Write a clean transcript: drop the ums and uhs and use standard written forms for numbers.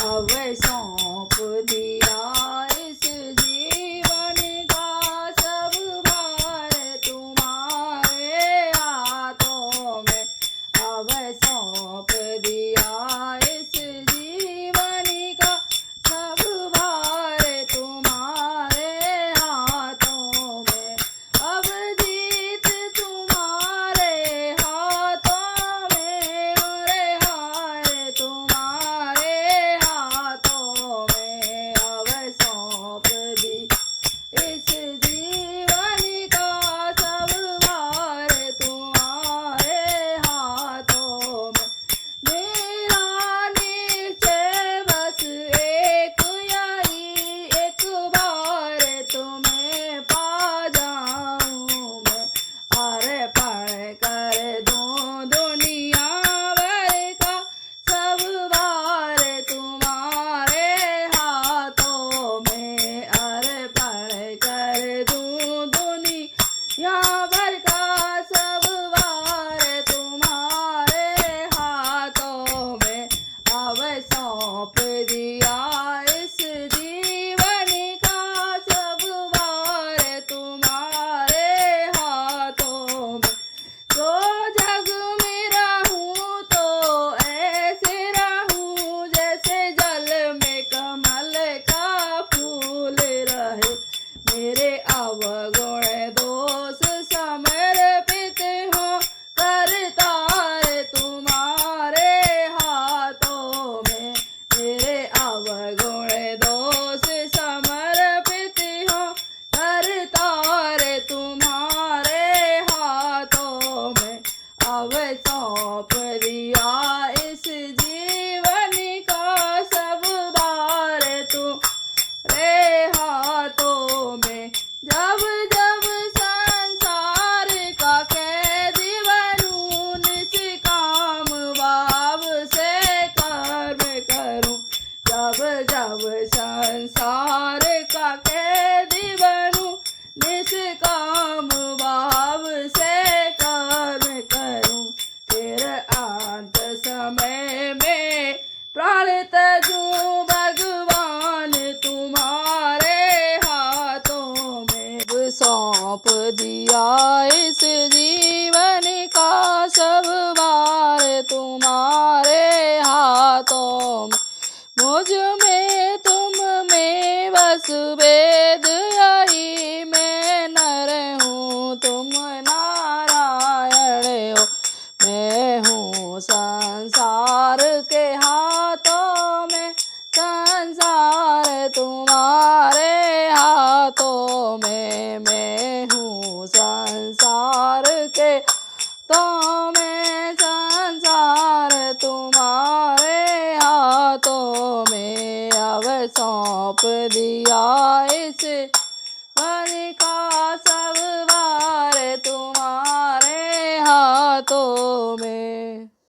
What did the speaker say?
अब सौंप दिया इस जीवन का सब भार तुम्हारे हाथों में। अब सौंप दिया इस जीवन का सब भार तुम्हारे हाथों में। अब जीत तुम्हारे हाथों में और हार तुम्हारे हाथों में। अब सौंप दी इस जीवन का सब भार तुम्हारे हाथों में। मेरा निश्चय बस एक यही, एक बार तुम्हें पा जाऊं मैं। अर्पण कर दूं दुनिया भर का सब भार तुम्हारे हाथों में। अर्पण कर दूं दुनिया भर का सब भार तुम्हारे हाथों में। अब सौंप दिया इस जीवन का सब भार तुम्हारे हाथों में। तो जग में रहूं तो ऐसे रहूं जैसे जल में कमल का फूल रहे। मेरे अवगुण दोष समर्पित हो करतार तुम्हारे हाथों में। मेरे अवगुण दोष समर्पित हो करतार तुम्हारे हाथों में। अब सौंप दिया इस जीवन का सब भार तुम्हारे हाथों में। जब जब संसार का कैदी बनूं निष्काम भाव से कर्म करूं। जब जब संसार का कैदी बनूं निष्काम भाव से कर्म करूं। फिर अंत समय में प्राण तजूं भगवान तुम्हारे हाथों में। अब सौंप दिया इस जीवन का सब भार तुम्हारे हाथों में। मुझ में तुम में बस भेद यही, मैं नर हूँ तुम नारायण हो। मैं हूँ संसार के हाथों में, संसार तुम्हारे हाथों में। मैं हूँ संसार के तो में, संसार तुम्हारे हाथों में। अब सौंप दिया इस मन का सब भार तुम्हारे हाथों में।